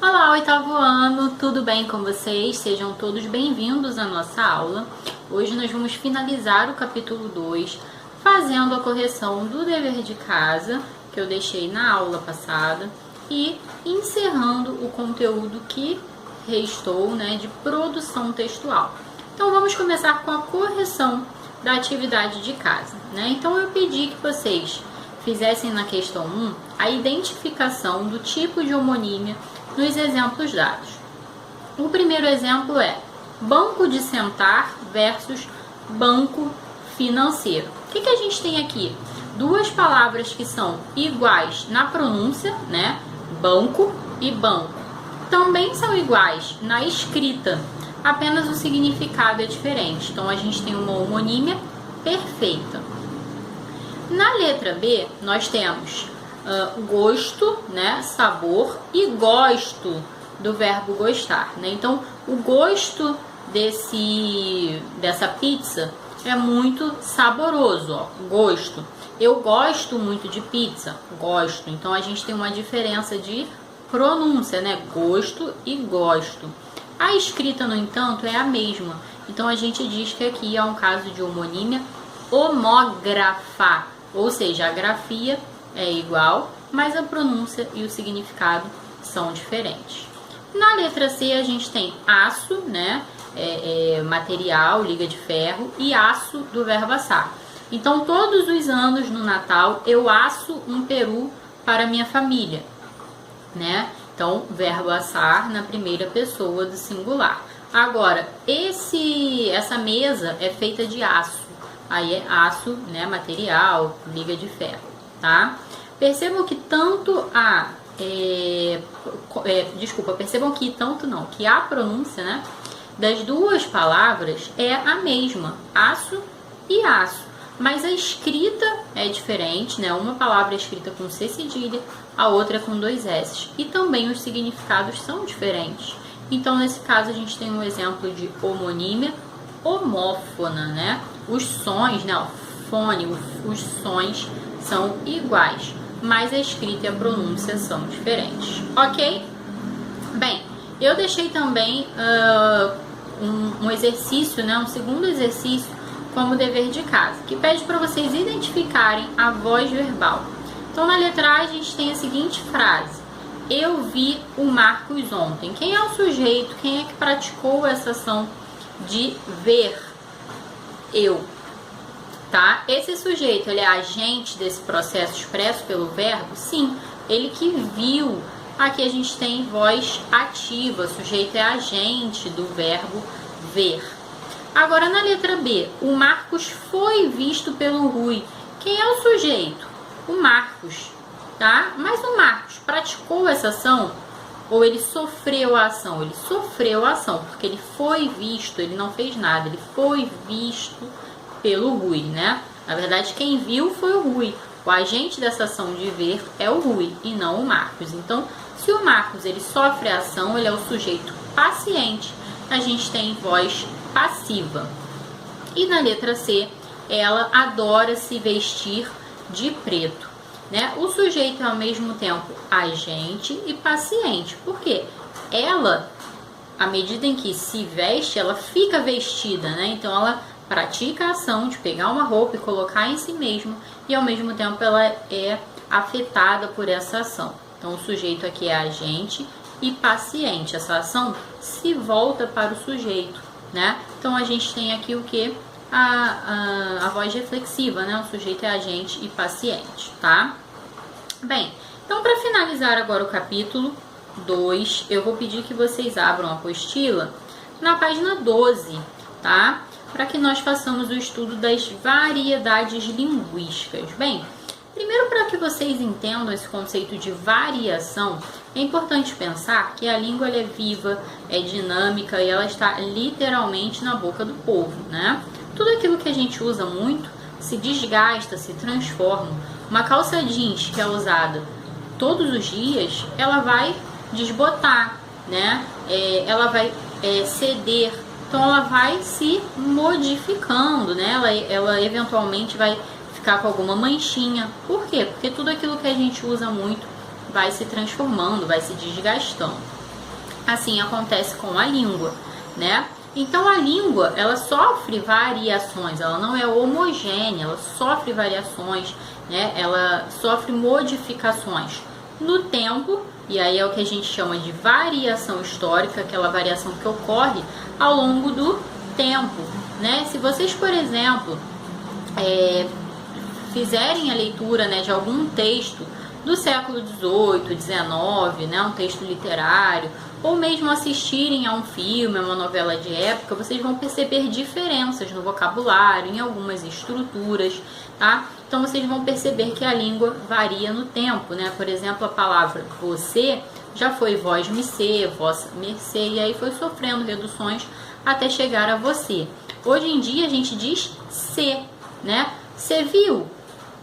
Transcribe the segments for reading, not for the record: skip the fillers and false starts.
Olá, oitavo ano, tudo bem com vocês? Sejam todos bem-vindos à nossa aula. Hoje nós vamos finalizar o capítulo 2, fazendo a correção do dever de casa, que eu deixei na aula passada, e encerrando o conteúdo que restou, de produção textual. Então vamos começar com a correção da atividade de casa, Então eu pedi que vocês fizessem na questão 1 a identificação do tipo de homonímia nos exemplos dados. O primeiro exemplo é banco de sentar versus banco financeiro. O que a gente tem aqui? Duas palavras que são iguais na pronúncia, Banco e banco. Também são iguais na escrita, apenas o significado é diferente. Então a gente tem uma homonímia perfeita. Na letra B, nós temos gosto, sabor e gosto do verbo gostar, Então, o gosto dessa pizza é muito saboroso, gosto. Eu gosto muito de pizza, gosto. Então, a gente tem uma diferença de pronúncia, Gosto e gosto. A escrita, no entanto, é a mesma. Então, a gente diz que aqui é um caso de homonímia homógrafa, ou seja, a grafia é igual, mas a pronúncia e o significado são diferentes. Na letra C a gente tem aço, material, liga de ferro, e aço do verbo assar. Então todos os anos no Natal eu asso um peru para minha família, Então verbo assar na primeira pessoa do singular. Agora essa mesa é feita de aço. Aí é aço, material, liga de ferro, tá? Percebam que que a pronúncia, das duas palavras é a mesma, aço e aço. Mas a escrita é diferente, Uma palavra é escrita com C cedilha, a outra com dois S. E também os significados são diferentes. Então, nesse caso, a gente tem um exemplo de homonímia homófona, Os sons, o fone, os sons são iguais, mas a escrita e a pronúncia são diferentes, ok? Bem, eu deixei também um exercício, um segundo exercício como dever de casa, que pede para vocês identificarem a voz verbal. Então, na letra A, a gente tem a seguinte frase: eu vi o Marcos ontem. Quem é o sujeito? Quem é que praticou essa ação de ver? Eu, tá? Esse sujeito, ele é agente desse processo expresso pelo verbo? Sim, ele que viu. Aqui a gente tem voz ativa, o sujeito é agente do verbo ver. Agora na letra B, o Marcos foi visto pelo Rui. Quem é o sujeito? O Marcos, tá? Mas o Marcos praticou essa ação ou ele sofreu a ação? Ele sofreu a ação, porque ele foi visto, ele não fez nada, ele foi visto pelo Rui, Na verdade, quem viu foi o Rui. O agente dessa ação de ver é o Rui e não o Marcos. Então, se o Marcos ele sofre a ação, ele é o sujeito paciente, a gente tem voz passiva. E na letra C, ela adora se vestir de preto. O sujeito é ao mesmo tempo agente e paciente. Por quê? Ela, à medida em que se veste, ela fica vestida, Então ela pratica a ação de pegar uma roupa e colocar em si mesma e ao mesmo tempo ela é afetada por essa ação. Então o sujeito aqui é agente e paciente. Essa ação se volta para o sujeito, Então a gente tem aqui o que? A voz reflexiva, O sujeito é agente e paciente, tá? Bem, então para finalizar agora o capítulo 2, eu vou pedir que vocês abram a apostila na página 12, tá? Para que nós façamos o estudo das variedades linguísticas. Bem, primeiro, para que vocês entendam esse conceito de variação, é importante pensar que a língua ela é viva, é dinâmica e ela está literalmente na boca do povo, Tudo aquilo que a gente usa muito se desgasta, se transforma. Uma calça jeans que é usada todos os dias, ela vai desbotar, Ela vai ceder, então ela vai se modificando, Ela eventualmente vai ficar com alguma manchinha. Por quê? Porque tudo aquilo que a gente usa muito vai se transformando, vai se desgastando. Assim acontece com a língua, né? Então a língua, ela sofre variações, ela não é homogênea, ela sofre variações, né? Ela sofre modificações no tempo, e aí é o que a gente chama de variação histórica, aquela variação que ocorre ao longo do tempo, né? Se vocês, por exemplo, fizerem a leitura, né, de algum texto do século XVIII, XIX, né, um texto literário, ou mesmo assistirem a um filme, a uma novela de época, vocês vão perceber diferenças no vocabulário, em algumas estruturas, tá? Então vocês vão perceber que a língua varia no tempo, né? Por exemplo, a palavra você já foi vós-me-se, vossa-mercê, e aí foi sofrendo reduções até chegar a você. Hoje em dia a gente diz se, né? Você viu?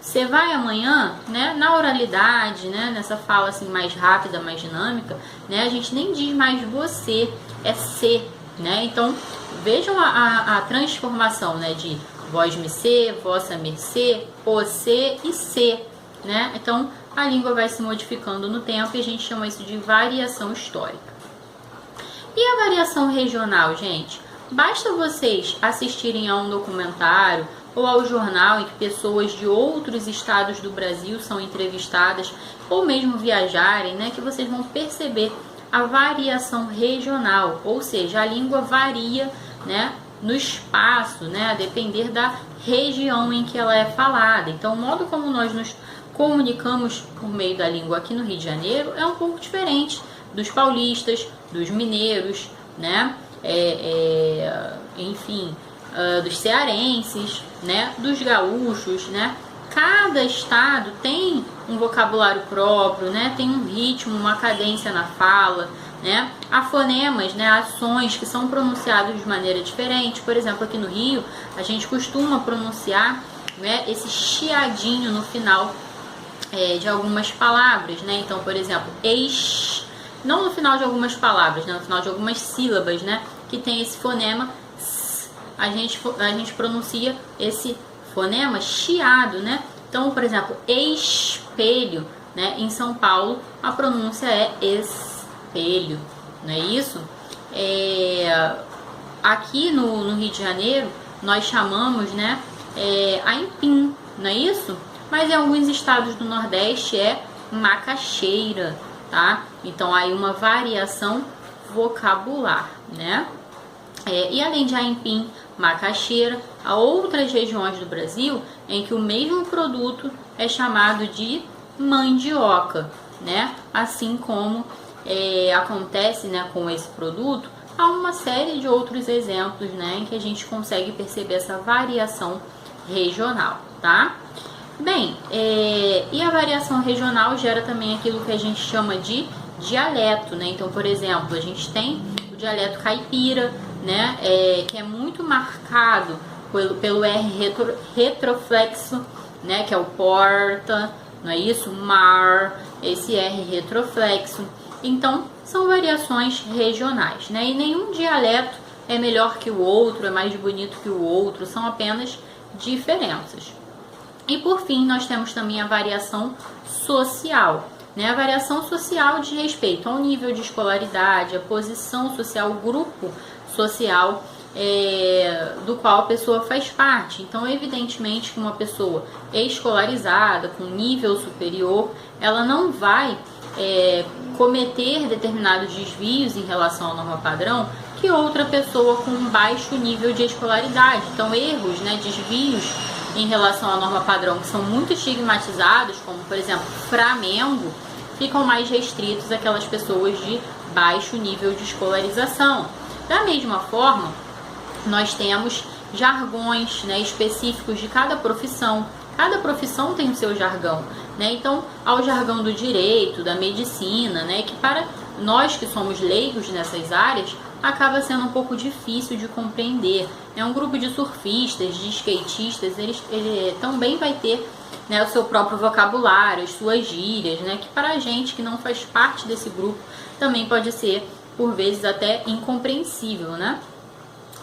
Você vai amanhã, né? Na oralidade, né? Nessa fala assim mais rápida, mais dinâmica, né? A gente nem diz mais você, é se, né? Então vejam a transformação, né? De vós-me-se, vossa-mercê, você e se, né? Então a língua vai se modificando no tempo e a gente chama isso de variação histórica. E a variação regional, gente? Basta vocês assistirem a um documentário ou ao jornal em que pessoas de outros estados do Brasil são entrevistadas, ou mesmo viajarem, né, que vocês vão perceber a variação regional, ou seja, a língua varia, né, no espaço, né, a depender da região em que ela é falada. Então, o modo como nós nos comunicamos por meio da língua aqui no Rio de Janeiro é um pouco diferente dos paulistas, dos mineiros, né, enfim, dos cearenses, né, dos gaúchos, né? Cada estado tem um vocabulário próprio, né? Tem um ritmo, uma cadência na fala, né? Há fonemas, né? Ações que são pronunciados de maneira diferente. Por exemplo, aqui no Rio, a gente costuma pronunciar, né, esse chiadinho no final de algumas palavras, né? Então, por exemplo, não no final de algumas palavras, né? No final de algumas sílabas, né? Que tem esse fonema. A gente pronuncia esse fonema chiado, né? Então, por exemplo, espelho, né? Em São Paulo, a pronúncia é espelho, não é isso? Aqui no Rio de Janeiro, nós chamamos, né, aipim, não é isso? Mas em alguns estados do Nordeste é macaxeira, tá? Então, aí uma variação vocabular, né? E além de aipim, macaxeira, há outras regiões do Brasil em que o mesmo produto é chamado de mandioca, né? Assim como acontece, né, com esse produto, há uma série de outros exemplos, né, em que a gente consegue perceber essa variação regional, tá? Bem, e a variação regional gera também aquilo que a gente chama de dialeto, né? Então, por exemplo, a gente tem o dialeto caipira, né, que é muito marcado pelo R retroflexo, né, que é o porta, não é isso? Mar, esse R retroflexo. Então, são variações regionais, né? E nenhum dialeto é melhor que o outro, é mais bonito que o outro, são apenas diferenças. E por fim, nós temos também a variação social, né? A variação social diz respeito ao nível de escolaridade, a posição social, o grupo social do qual a pessoa faz parte. Então, evidentemente que uma pessoa escolarizada, com nível superior, ela não vai cometer determinados desvios em relação à norma padrão que outra pessoa com um baixo nível de escolaridade. Então, erros, né, desvios em relação à norma padrão que são muito estigmatizados, como, por exemplo, Flamengo, ficam mais restritos àquelas pessoas de baixo nível de escolarização. Da mesma forma, nós temos jargões, né, específicos de cada profissão. Cada profissão tem o seu jargão, né? Então, há o jargão do direito, da medicina, né, que para nós que somos leigos nessas áreas, acaba sendo um pouco difícil de compreender. É um grupo de surfistas, de skatistas, ele também vai ter, né, o seu próprio vocabulário, as suas gírias, né, que para a gente que não faz parte desse grupo, também pode ser por vezes até incompreensível, né?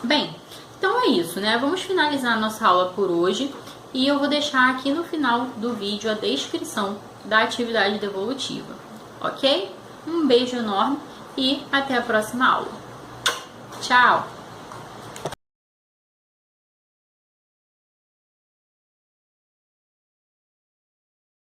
Bem, então é isso, né? Vamos finalizar a nossa aula por hoje e eu vou deixar aqui no final do vídeo a descrição da atividade devolutiva, ok? Um beijo enorme e até a próxima aula. Tchau!